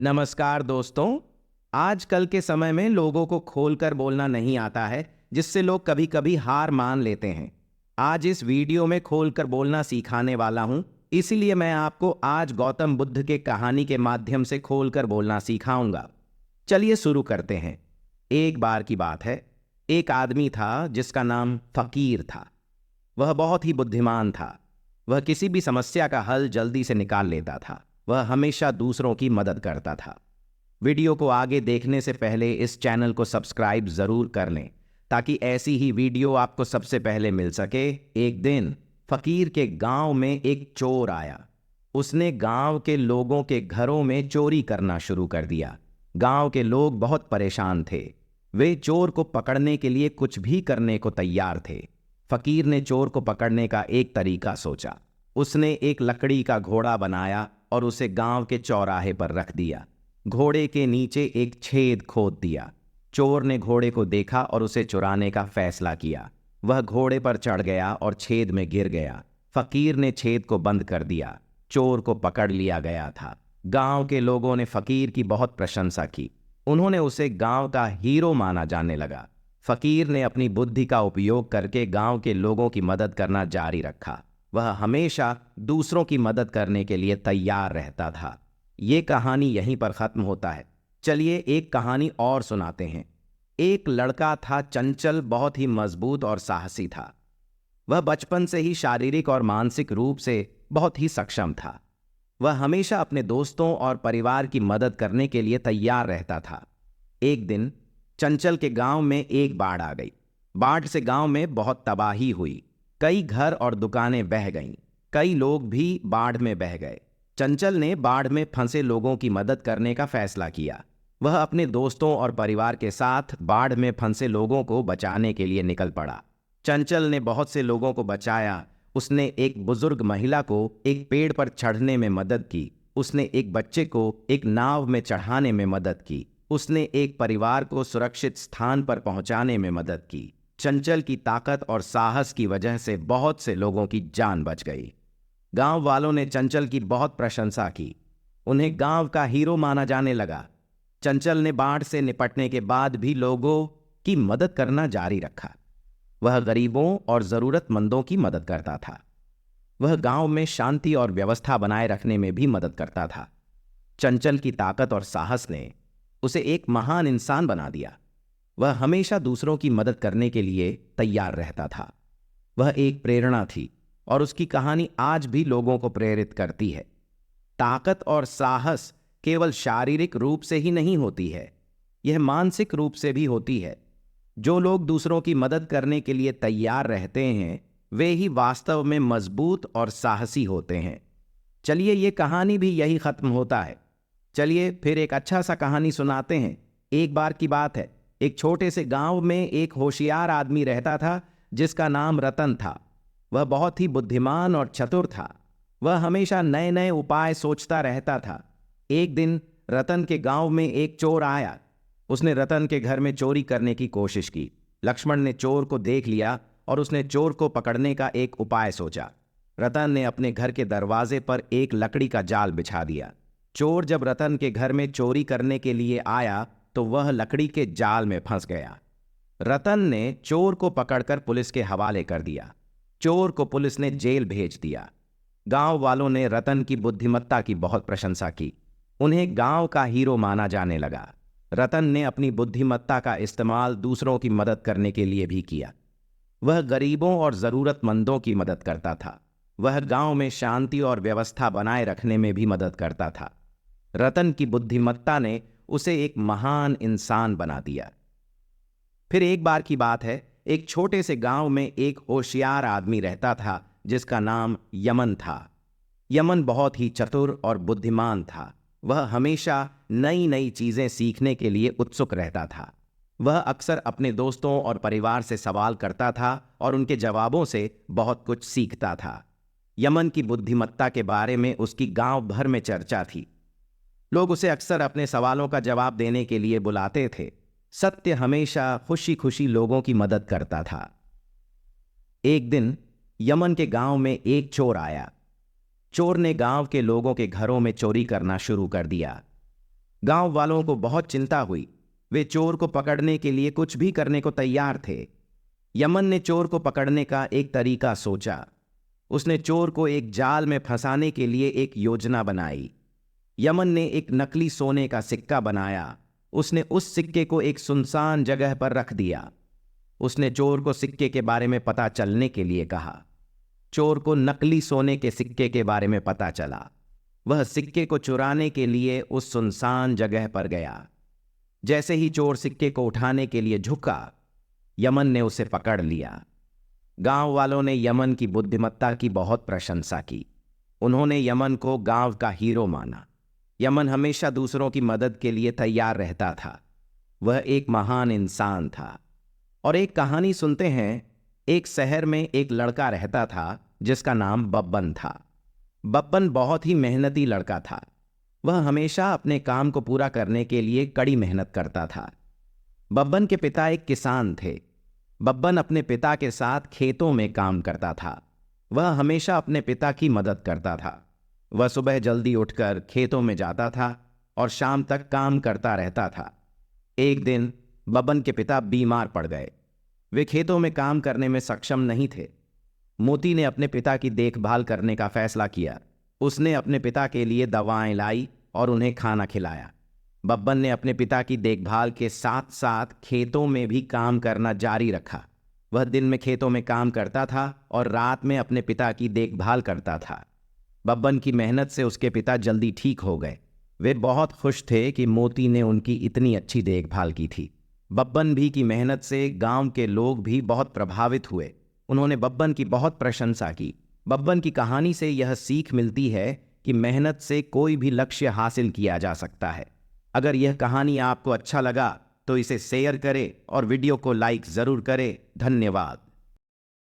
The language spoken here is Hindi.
नमस्कार दोस्तों। आजकल के समय में लोगों को खोलकर बोलना नहीं आता है, जिससे लोग कभी कभी हार मान लेते हैं। आज इस वीडियो में खोलकर बोलना सिखाने वाला हूं, इसीलिए मैं आपको आज गौतम बुद्ध के कहानी के माध्यम से खोलकर बोलना सिखाऊंगा। चलिए शुरू करते हैं। एक बार की बात है, एक आदमी था जिसका नाम फकीर था। वह बहुत ही बुद्धिमान था। वह किसी भी समस्या का हल जल्दी से निकाल लेता था। वह हमेशा दूसरों की मदद करता था। वीडियो को आगे देखने से पहले इस चैनल को सब्सक्राइब जरूर कर लें, ताकि ऐसी ही वीडियो आपको सबसे पहले मिल सके। एक दिन फकीर के गांव में एक चोर आया। उसने गांव के लोगों के घरों में चोरी करना शुरू कर दिया। गांव के लोग बहुत परेशान थे। वे चोर को पकड़ने के लिए कुछ भी करने को तैयार थे। फकीर ने चोर को पकड़ने का एक तरीका सोचा। उसने एक लकड़ी का घोड़ा बनाया और उसे गांव के चौराहे पर रख दिया। घोड़े के नीचे एक छेद खोद दिया। चोर ने घोड़े को देखा और उसे चुराने का फैसला किया। वह घोड़े पर चढ़ गया और छेद में गिर गया। फकीर ने छेद को बंद कर दिया। चोर को पकड़ लिया गया था। गांव के लोगों ने फकीर की बहुत प्रशंसा की। उन्होंने उसे गांव का हीरो माना जाने लगा। फकीर ने अपनी बुद्धि का उपयोग करके गांव के लोगों की मदद करना जारी रखा। वह हमेशा दूसरों की मदद करने के लिए तैयार रहता था। ये कहानी यहीं पर खत्म होता है। चलिए एक कहानी और सुनाते हैं। एक लड़का था चंचल, बहुत ही मजबूत और साहसी था। वह बचपन से ही शारीरिक और मानसिक रूप से बहुत ही सक्षम था। वह हमेशा अपने दोस्तों और परिवार की मदद करने के लिए तैयार रहता था। एक दिन चंचल के गांव में एक बाढ़ आ गई। बाढ़ से गांव में बहुत तबाही हुई। कई घर और दुकानें बह गईं। कई लोग भी बाढ़ में बह गए। चंचल ने बाढ़ में फंसे लोगों की मदद करने का फैसला किया। वह अपने दोस्तों और परिवार के साथ बाढ़ में फंसे लोगों को बचाने के लिए निकल पड़ा। चंचल ने बहुत से लोगों को बचाया। उसने एक बुजुर्ग महिला को एक पेड़ पर चढ़ने में मदद की। उसने एक बच्चे को एक नाव में चढ़ाने में मदद की। उसने एक परिवार को सुरक्षित स्थान पर पहुंचाने में मदद की। चंचल की ताकत और साहस की वजह से बहुत से लोगों की जान बच गई। गांव वालों ने चंचल की बहुत प्रशंसा की। उन्हें गांव का हीरो माना जाने लगा। चंचल ने बाढ़ से निपटने के बाद भी लोगों की मदद करना जारी रखा। वह गरीबों और जरूरतमंदों की मदद करता था। वह गांव में शांति और व्यवस्था बनाए रखने में भी मदद करता था। चंचल की ताकत और साहस ने उसे एक महान इंसान बना दिया। वह हमेशा दूसरों की मदद करने के लिए तैयार रहता था। वह एक प्रेरणा थी और उसकी कहानी आज भी लोगों को प्रेरित करती है। ताकत और साहस केवल शारीरिक रूप से ही नहीं होती है, यह मानसिक रूप से भी होती है। जो लोग दूसरों की मदद करने के लिए तैयार रहते हैं, वे ही वास्तव में मजबूत और साहसी होते हैं। चलिए ये कहानी भी यही खत्म होता है। चलिए फिर एक अच्छा सा कहानी सुनाते हैं। एक बार की बात है, एक छोटे से गांव में एक होशियार आदमी रहता था जिसका नाम रतन था। वह बहुत ही बुद्धिमान और चतुर था। वह हमेशा नए नए उपाय सोचता रहता था। एक दिन रतन के गांव में एक चोर आया। उसने रतन के घर में चोरी करने की कोशिश की। लक्ष्मण ने चोर को देख लिया और उसने चोर को पकड़ने का एक उपाय सोचा। रतन ने अपने घर के दरवाजे पर एक लकड़ी का जाल बिछा दिया। चोर जब रतन के घर में चोरी करने के लिए आया तो वह लकड़ी के जाल में फंस गया। रतन ने चोर को पकड़कर पुलिस के हवाले कर दिया। चोर को पुलिस ने जेल भेज दिया। गांव वालों ने रतन की बुद्धिमत्ता की बहुत प्रशंसा की। उन्हें गांव का हीरो माना जाने लगा। रतन ने अपनी बुद्धिमत्ता का इस्तेमाल दूसरों की मदद करने के लिए भी किया। वह गरीबों और जरूरतमंदों की मदद करता था। वह गांव में शांति और व्यवस्था बनाए रखने में भी मदद करता था। रतन की बुद्धिमत्ता ने उसे एक महान इंसान बना दिया। फिर एक बार की बात है, एक छोटे से गांव में एक होशियार आदमी रहता था जिसका नाम यमन था। यमन बहुत ही चतुर और बुद्धिमान था। वह हमेशा नई नई चीजें सीखने के लिए उत्सुक रहता था। वह अक्सर अपने दोस्तों और परिवार से सवाल करता था और उनके जवाबों से बहुत कुछ सीखता था। यमन की बुद्धिमत्ता के बारे में उसकी गांव भर में चर्चा थी। लोग उसे अक्सर अपने सवालों का जवाब देने के लिए बुलाते थे। सत्य हमेशा खुशी खुशी लोगों की मदद करता था। एक दिन यमन के गांव में एक चोर आया। चोर ने गांव के लोगों के घरों में चोरी करना शुरू कर दिया। गांव वालों को बहुत चिंता हुई। वे चोर को पकड़ने के लिए कुछ भी करने को तैयार थे। यमन ने चोर को पकड़ने का एक तरीका सोचा। उसने चोर को एक जाल में फंसाने के लिए एक योजना बनाई। यमन ने एक नकली सोने का सिक्का बनाया। उसने उस सिक्के को एक सुनसान जगह पर रख दिया। उसने चोर को सिक्के के बारे में पता चलने के लिए कहा। चोर को नकली सोने के सिक्के के बारे में पता चला। वह सिक्के को चुराने के लिए उस सुनसान जगह पर गया। जैसे ही चोर सिक्के को उठाने के लिए झुका, यमन ने उसे पकड़ लिया। गांव वालों ने यमन की बुद्धिमत्ता की बहुत प्रशंसा की। उन्होंने यमन को गांव का हीरो माना। यमन हमेशा दूसरों की मदद के लिए तैयार रहता था। वह एक महान इंसान था। और एक कहानी सुनते हैं। एक शहर में एक लड़का रहता था जिसका नाम बब्बन था। बब्बन बहुत ही मेहनती लड़का था। वह हमेशा अपने काम को पूरा करने के लिए कड़ी मेहनत करता था। बब्बन के पिता एक किसान थे। बब्बन अपने पिता के साथ खेतों में काम करता था। वह हमेशा अपने पिता की मदद करता था। वह सुबह जल्दी उठकर खेतों में जाता था और शाम तक काम करता रहता था। एक दिन बब्बन के पिता बीमार पड़ गए। वे खेतों में काम करने में सक्षम नहीं थे। मोती ने अपने पिता की देखभाल करने का फैसला किया। उसने अपने पिता के लिए दवाएं लाई और उन्हें खाना खिलाया। बब्बन ने अपने पिता की देखभाल के साथ साथ खेतों में भी काम करना जारी रखा। वह दिन में खेतों में काम करता था और रात में अपने पिता की देखभाल करता था। बब्बन की मेहनत से उसके पिता जल्दी ठीक हो गए। वे बहुत खुश थे कि मोती ने उनकी इतनी अच्छी देखभाल की थी। बब्बन भी की मेहनत से गांव के लोग भी बहुत प्रभावित हुए। उन्होंने बब्बन की बहुत प्रशंसा की। बब्बन की कहानी से यह सीख मिलती है कि मेहनत से कोई भी लक्ष्य हासिल किया जा सकता है। अगर यह कहानी आपको अच्छा लगा तो इसे शेयर करें और वीडियो को लाइक ज़रूर करें। धन्यवाद।